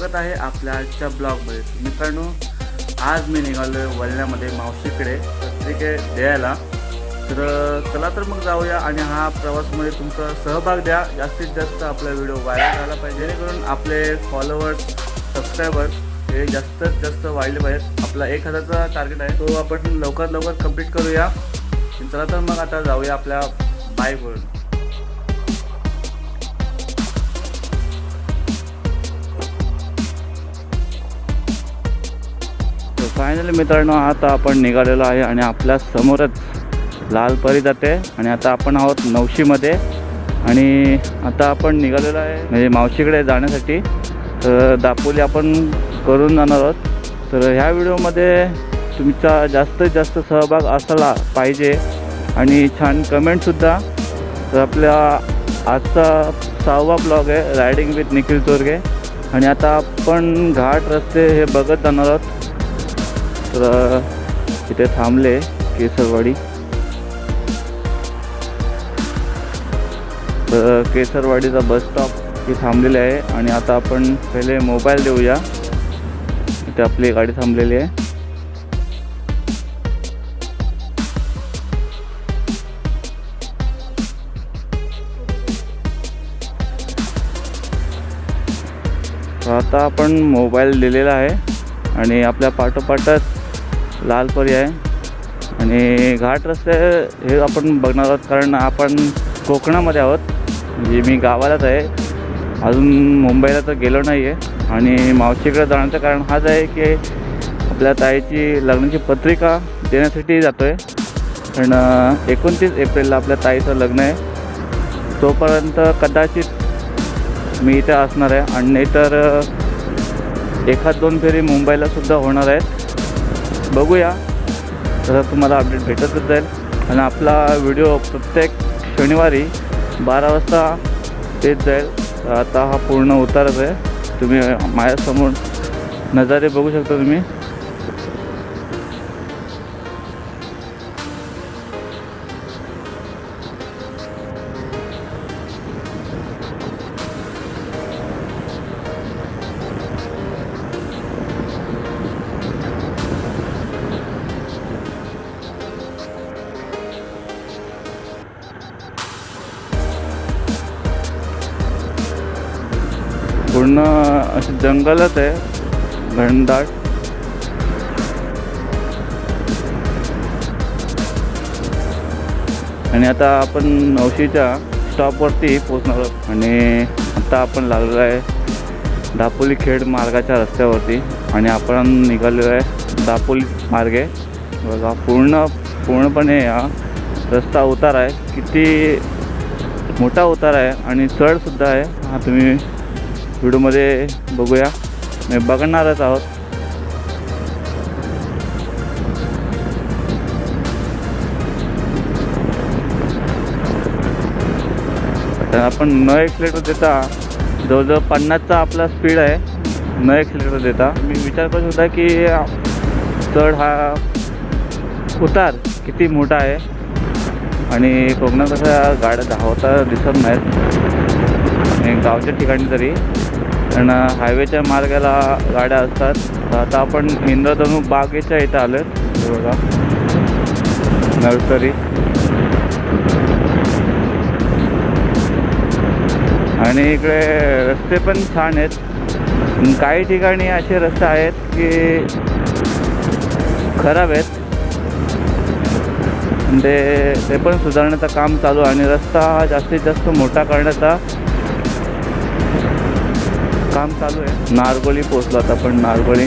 स्वागत आहे आपल्या आजच्या ब्लॉगमध्ये। मित्रांनो, आज मी निघालो आहे वळण्यामध्ये मावशीकडे पत्रिके द्यायला। तर चला तर मग जाऊया आणि हा प्रवासमध्ये तुमचा सहभाग द्या। जास्तीत जास्त आपला व्हिडिओ व्हायरल झाला पाहिजे, जेणेकरून आपले फॉलोअर्स सबस्क्रायबर्स हे जास्तीत जास्त वाढले पाहिजेत। आपला 1000चा टार्गेट आहे, तो आपण लवकरात लवकर कंप्लीट करूया। चला तर मग आता जाऊया आपल्या बाईकवरून। फायनली मित्रांनो, आता आपण निघालेलो आहे आणि आपल्या समोरच लाल परी जाते आणि आता आपण आहोत नवशीमध्ये आणि आता आपण निघालेलो आहे म्हणजे मावशीकडे जाण्यासाठी। तर दापोली आपण करून जाणार आहोत। तर ह्या व्हिडिओमध्ये तुमचा जास्तीत जास्त सहभाग असला पाहिजे आणि छान कमेंटसुद्धा। तर आपल्या आजचा 6वा ब्लॉग आहे रायडिंग विथ निखिल चोरगे आणि आता आपण घाट रस्ते हे बघत जाणार आहोत। तर इथे थांबले केसरवाडी। तर केसरवाडीचा बस स्टॉप ही थांबलेले आहे आणि आता आपण पहिले मोबाईल देऊया। इथे आपली गाडी थांबलेली आहे। आता आपण मोबाईल दिलेला आहे आणि आपल्या पाठोपाठच लाल परी आहे आणि घाट रस्ते हे आपण बघणार आहोत, कारण आपण कोकणामध्ये आहोत। म्हणजे मी गावालाच आहे, अजून मुंबईला तर गेलो नाही आहे आणि मावशीकडे जाण्याचं कारण हाच आहे की आपल्या ताईची लग्नाची पत्रिका देण्यासाठी जातो आहे। कारण 29 एप्रिलला आपल्या ताईचं लग्न आहे। तोपर्यंत कदाचित मी इथे असणार आहे आणि नाहीतर 1-2 फेरी मुंबईला सुद्धा होणार आहेत। बघूया, तर तुम्हाला अपडेट भेटतच जाईल आणि आपला व्हिडिओ प्रत्येक शनिवारी 12 वाजता येत जाईल। आता हा पूर्ण उतारच आहे, तुम्ही माझ्यासमोर नजारे बघू शकता तुम्ही। पूर्ण असे जंगलच आहे घनदाट। आणि आता आपण नवशीच्या स्टॉपवरती पोहोचणार आहोत आणि आता आपण लागलेलो आहे दापोली खेड मार्गाच्या रस्त्यावरती आणि आपण निघालेलो आहे दापोली मार्गे। बघा पूर्णपणे हा रस्ता उतार आहे, किती मोठा उतार आहे आणि चढसुद्धा आहे। हा तुम्ही व्हिडिओमध्ये बघूया, मी बघणारच आहोत। तर आपण न एक्सिलेटर देता जवळजवळ 50चा आपला स्पीड आहे, न एक्सिलेटर देता। मी विचार करत होता की चढ हा उतार किती मोठा आहे आणि कोकणात कशा गाड्या धावता दिसत नाहीत गावच्या ठिकाणी तरी, कारण हायवेच्या मार्गाला गाड्या असतात। तर आता आपण इंद्रधनु बागेच्या इथं आलो आहे। बघा नर्सरी आणि इकडे रस्ते पण छान आहेत। काही ठिकाणी असे रस्ते आहेत की खराब आहेत, ते पण सुधारण्याचं काम चालू आणि रस्ता जास्तीत जास्त मोठा करण्याचा काम चालू आहे। नारगोली पोचलो आता आपण नारगोली,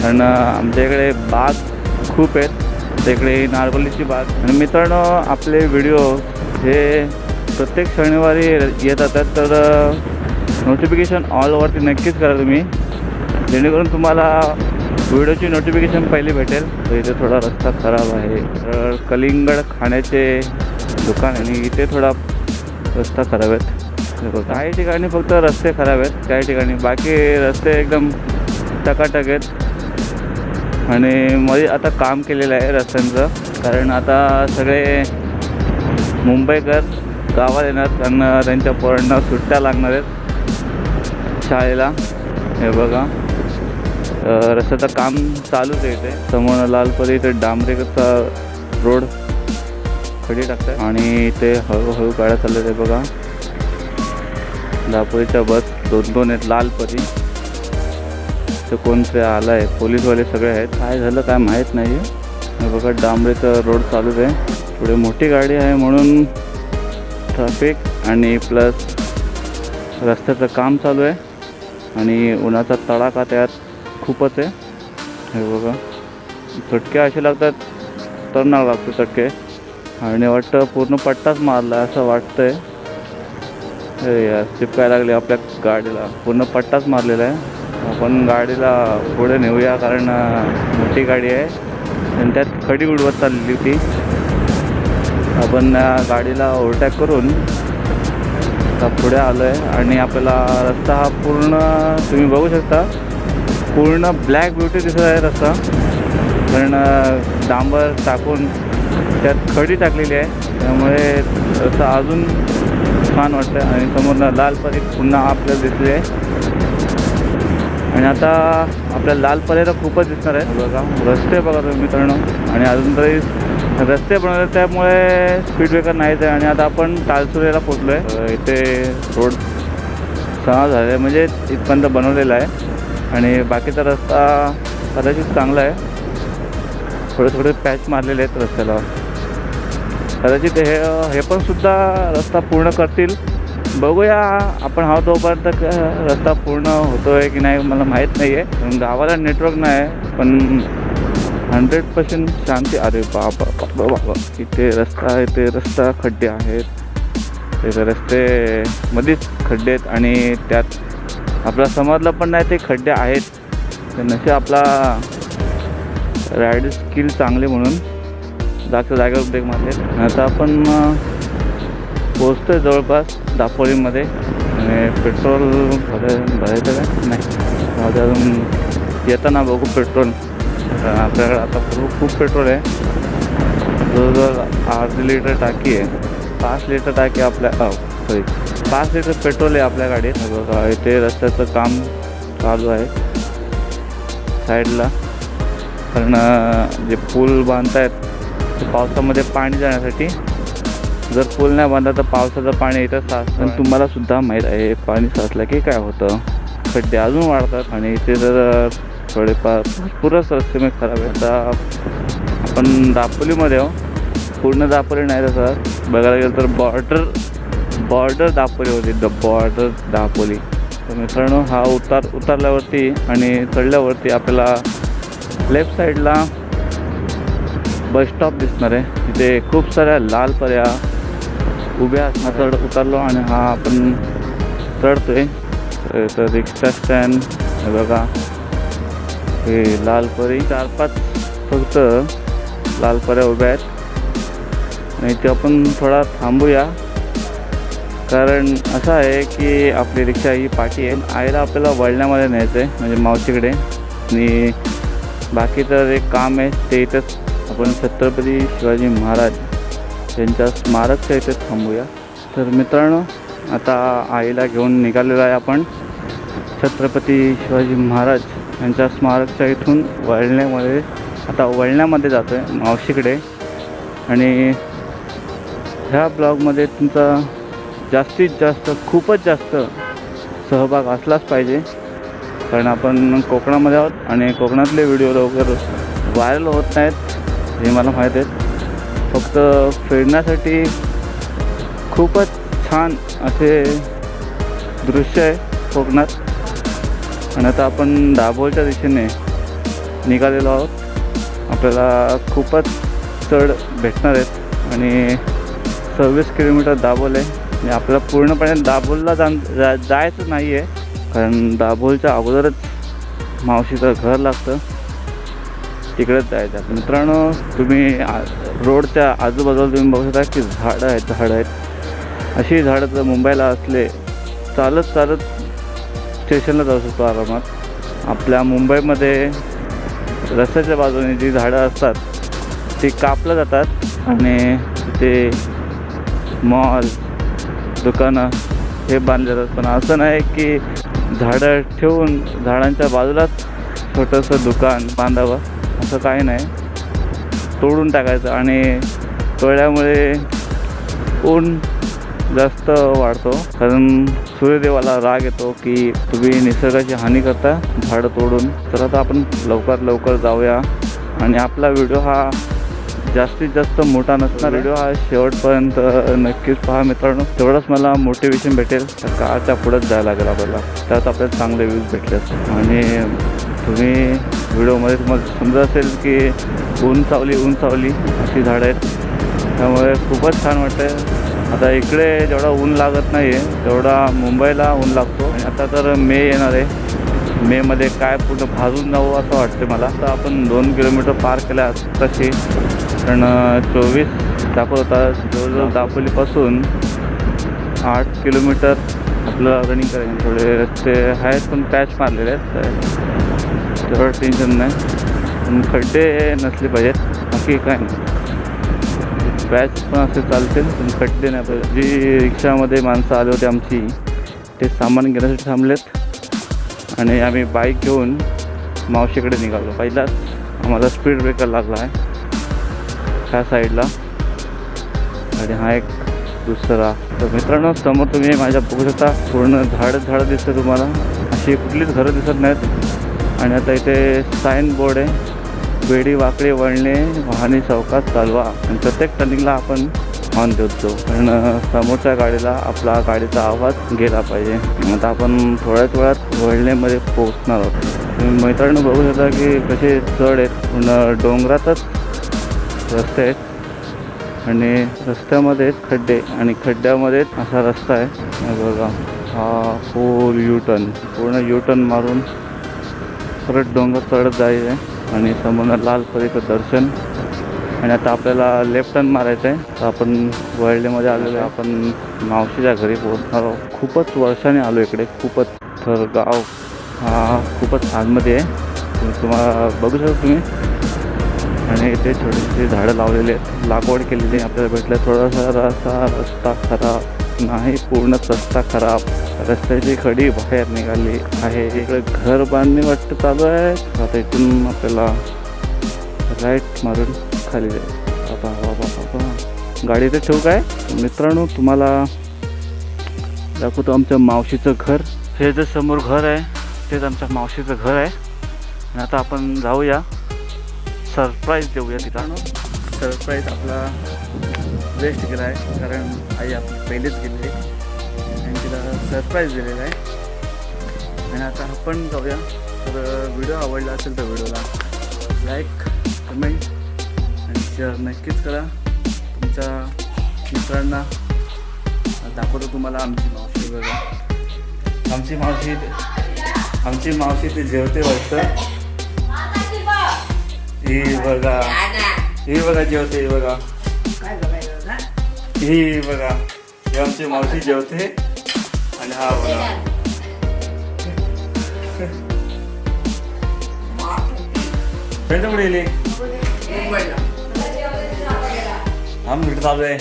कारण आमच्या इकडे बाग खूप आहेत, तिकडे नारगोलीची बाग। आणि मित्रांनो, आपले व्हिडिओ हे प्रत्येक शनिवारी येत असतात, तर नोटिफिकेशन ऑलवरती नक्कीच करा तुम्ही, जेणेकरून तुम्हाला व्हिडिओची नोटिफिकेशन पहिली भेटेल। तर इथे थोडा रस्ता खराब आहे, तर कलिंगड खाण्याचे दुकान आणि इथे थोडा रस्ता खराब आहेत। काही ठिकाणी फक्त रस्ते खराब आहेत, काही ठिकाणी बाकी रस्ते एकदम टकाटक आहेत। आणि मध्ये आता काम केलेलं आहे रस्त्यांचं, कारण आता सगळे मुंबईकर गावात येणार, कारण त्यांच्या पोरांना सुट्ट्या लागणार आहेत शाळेला। हे बघा रस्त्याचं काम चालूच आहे इथे. समोर लालपरी इथे डांबरेचा रोड खडी टाकतात आणि ते हळूहळू गाड्या चालल्या. ते बघा दापोलीच्या बस 2 आहेत लालपरी. तर कोणते आलाय पोलीसवाले सगळे आहेत. काय झालं काय माहीत नाही. हे बघा डांबरेचा रोड चालूच आहे. पुढे मोठी गाडी आहे म्हणून ट्रॅफिक आणि प्लस रस्त्याचं काम चालू आहे आणि उन्हाचा तडाखा त्यात खूपच आहे. हे बघा चटके असे लागतात तरणावं लागतं चटके आणि वाटतं पूर्ण पट्टाच मारला असं वाटतंय. यार चिपकायला लागले आपल्या गाडीला. पूर्ण पट्टाच मारलेला आहे. आपण गाडीला पुढे नेऊया कारण मोठी गाडी आहे आणि त्यात खडी उडवत चाललेली होती. आपण गाडीला ओव्हरटेक करून पुढे आलो आहे आणि आपल्याला रस्ता हा पूर्ण तुम्ही बघू शकता पूर्ण ब्लॅक ब्युटी दिसत आहे रस्ता. कारण डांबर टाकून त्यात खडी टाकलेली आहे त्यामुळे रस्ता अजून छान वाटतं आहे. आणि समोरनं लालपरी पुन्हा आपल्याला दिसली आहे आणि आता आपल्या लालपरीला खूपच दिसणार आहे. बघा रस्ते बघा तुम्ही मित्रांनो. आणि अजून तरी रस्ते बनवले त्यामुळे स्पीड ब्रेकर नाहीच आहे. आणि आता आपण तालसुरेला पोचलो आहे. इथे रोड सहा झाले म्हणजे इथपर्यंत बनवलेला आहे आणि बाकीचा रस्ता कदाचित चांगला आहे. थोडे पॅच मारलेले आहेत रस्त्याला. कदाचित हे पण सुद्धा रस्ता पूर्ण करतील. बघूया आपण हा तोपर्यंत रस्ता पूर्ण होतो आहे की नाही मला माहीत नाही आहे. गावाला नेटवर्क नाही पण 100% शांती. अरे बाबा इथे रस्ता आहे. ते रस्ता खड्डे आहेत. ते रस्ते मध्येच खड्डे आहेत आणि त्यात आपला समजलं पण नाही ते खड्डे आहेत. ते नसे आपला रायडर स्किल चांगले म्हणून जागच्या जागेवर ब्रेक मारले. आता आपण पोचतो आहे जवळपास दापोलीमध्ये. आणि पेट्रोल भरायचं काय नाही अजून येताना बघू पेट्रोल. आपल्याकडे आता खूप पेट्रोल आहे. जवळजवळ 8 लिटर टाकी आहे. 5 लिटर टाकी आपल्या 5 लिटर पेट्रोल आहे आपल्या गाडीत. बघा इथे रस्त्याचं काम चालू आहे साईडला. कारण जे पूल बांधतायत ते पावसामध्ये पाणी जाण्यासाठी. जर पूल नाही बांधला तर पावसाचं पाणी इथं साचतं. पण तुम्हाला सुद्धा माहीत आहे पाणी साचलं की काय होतं. खड्डे अजून वाढतात आणि इथे जर थोडेफार भरपूरच रस्ते मी खराब आहे. आता आपण दापोलीमध्ये आहो. पूर्ण दापोली नाही तसं बघायला गेलं तर बॉर्डर दापोली होती. बॉर्डर दापोली. तर मित्रांनो हा उतरल्यावरती आणि चढल्यावरती आपल्याला लेफ्ट साईडला बस स्टॉप दिसणार आहे. तिथे खूप साऱ्या लाल पर्या उभ्या असणार. उतरलो आणि हा आपण चढतोय. तर रिक्षा स्टँड हे बघा हे लालपरी 4-5 फक्त लालपऱ्या उभ्या आहेत आणि इथे आपण थोडा थांबूया. कारण असं आहे की आपली रिक्षा ही पाठी आहे. आईला आपल्याला वळण्यामध्ये न्यायचं आहे म्हणजे मावशीकडे. आणि बाकी तर एक काम आहे ते इथंच आपण छत्रपती शिवाजी महाराज यांच्या स्मारकच्या इथे थांबूया. तर मित्रांनो आता आईला घेऊन निघालेलो आहे आपण छत्रपती शिवाजी महाराज यांच्या स्मारकच्या इथून वळण्यामध्ये जातो आहे मावशीकडे. आणि ह्या ब्लॉगमध्ये तुमचा जास्तीत जास्त खूपच जास्त सहभाग असलाच पाहिजे. कारण आपण कोकणामध्ये आहोत आणि कोकणातले व्हिडिओ लवकर व्हायरल होत नाहीत हे मला माहीत आहे. फक्त फिरण्यासाठी खूपच छान असे दृश्य आहे कोकणात. आणि आता आपण दाभोळच्या दिशेने निघालेलो आहोत. आपल्याला खूपच चढ भेटणार आहेत आणि 26 किलोमीटर दाभोळ आहे. आणि आपल्याला पूर्णपणे दाभोळला जायचं नाही आहे कारण दाभोळच्या अगोदरच मावशीचं घर लागतं. तिकडेच जायचं. मित्रांनो तुम्ही रोडच्या आजूबाजूला तुम्ही बघू शकता की झाडं आहेत. अशी झाडं जर मुंबईला असले चालत स्टेशनला जाऊ शकतो आरामात. आपल्या मुंबईमध्ये रस्त्याच्या बाजूने जी झाडं असतात ती कापलं जातात आणि तिथे मॉल दुकानं हे बांधले जातात. पण असं नाही की झाडं ठेवून झाडांच्या बाजूलाच छोटंसं दुकान बांधावं असं काही नाही, तोडून टाकायचं. आणि तोडल्यामुळे ऊन जास्त वाढतो, कारण सूर्यदेवाला राग येतो की तुम्ही निसर्गाची हानी करता झाडं तोडून. तर आता आपण लवकर जाऊया. आणि आपला व्हिडिओ हा जास्तीत जास्त मोठा नसणार, व्हिडिओ हा शेवटपर्यंत नक्कीच पहा मित्रांनो. तेवढंच मला मोटिवेशन भेटेल. तर कारच्या पुढंच जायला लागेल आपल्याला, त्यात आपल्याला चांगले व्ह्यूज भेटले. आणि तुम्ही व्हिडिओमध्ये तुम्हाला समजत असेल की ऊन सावली अशी झाडं आहेत, त्यामुळे खूपच छान वाटतं. आता इकडे जेवढा ऊन लागत नाही आहे तेवढा मुंबईला ऊन लागतो. आणि आता तर मे येणार आहे, मेमध्ये काय पूर्ण भाजून जावं असं वाटतं मला. आता आपण 2 किलोमीटर पार केल्या तशी, कारण 24 दाखवत होता. जवळजवळ दापोलीपासून 8 किलोमीटर आपलं रनिंग करायचं. थोडे रस्ते आहेत पण पॅच मारलेले आहेत, तेवढं टेन्शन नाही. पण खड्डे नसले पाहिजेत, बाकी काय नाही. पॅच पण असे चालतील पण खड्डे नाही पाहिजे. जी रिक्षामध्ये माणसं आले होते आमची, ते सामान घेण्यासाठी थांबलेत आणि आम्ही बाईक घेऊन मावशीकडे निघालो. पहिलाच आम्हाला स्पीड ब्रेकर लागला आहे ह्या साईडला, आणि हा एक दुसरा. तर मित्रांनो, समोर तुम्ही माझ्या बघू शकता पूर्ण झाडं दिसतं तुम्हाला. अशी कुठलीच घरं दिसत नाहीत. आणि आता इथे साईन बोर्ड आहे, वेडी वाकडे वळणे वाहने सावकाश चालवा. आणि प्रत्येक टर्निंगला आपण हॉर्न देतो, कारण समोरच्या गाडीला आपला गाडीचा आवाज गेला पाहिजे. आता आपण थोड्याच वेळात वळणेमध्ये पोहोचणार आहोत. तुम्ही मित्रांनो बघू शकता की कसे चढ आहेत, पूर्ण डोंगरातच रस्ते आहेत आणि रस्त्यामध्येच खड्डे, आणि खड्ड्यामध्येच असा रस्ता आहे बघा. हा फुल युटर्न, पूर्ण युटर्न मारून परत डोंगर चढत जायचं आहे. आणि समोर लालपरीचं दर्शन. आणि आता आपल्याला लेफ्ट टर्न मारायचं आहे. तर आपण वळलेमध्ये आलेलो आहे, आपण मावशीच्या घरी पोहोचणार आहोत. खूपच वर्षाने आलो इकडे, खूपच. तर गाव हा खूपच आतमध्ये आहे, तुम्हाला बघू शकता तुम्ही. आणि इथे छोटीशी झाडं लावलेली आहेत, लागवड केलेली आपल्याला भेटलं. थोडासा रस्ता खराब नाही, पूर्णच रस्ता खराब, रस्त्याची खडी बाहेर निघाली आहे. इकडे घर बांधणी वाटतं चालू आहे. आता इथून आपल्याला राईट मारून खाली जाईल. बाबा गाडी इथे ठेवू काय मित्रांनो, तुम्हाला दाखवतो आमच्या मावशीचं घर. हे जे समोर घर आहे तेच आमच्या मावशीचं घर आहे. आणि आता आपण जाऊया, सरप्राईज देऊया तिला. सरप्राईज आपला वेस्ट केला आहे, कारण आई आपण पहिलेच गेलेली आणि तिला सरप्राईज दिलेला आहे. आणि आता आपण जाऊया. तर व्हिडिओ आवडला असेल तर व्हिडिओला लाईक, कमेंट आणि शेअर नक्कीच करा. तुमच्या मित्रांना दाखवतो तुम्हाला आमची मावशी. बघा आमची मावशी ती जेवते वाटतं. ही बघा जेवते, ही बघा, ही बघा, ही आमची मावशी जेवते. आणि हा बघा फ्रेंड कुठे गेली, हा भेट चालू आहे.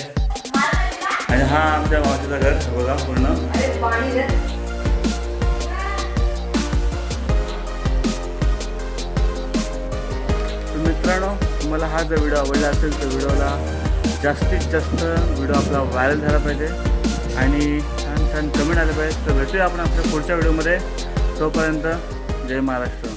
आणि हा आमच्या मावशीचं घर बघा पूर्ण. मित्रांनो, तुम्हाला हा जर व्हिडिओ आवडला असेल तर व्हिडिओला जास्तीत जास्त व्हिडिओ आपला व्हायरल झाला पाहिजे आणि छान छान कमेंट आले पाहिजे. तर भेटूया आपण आपल्या पुढच्या व्हिडिओमध्ये. तोपर्यंत जय महाराष्ट्र.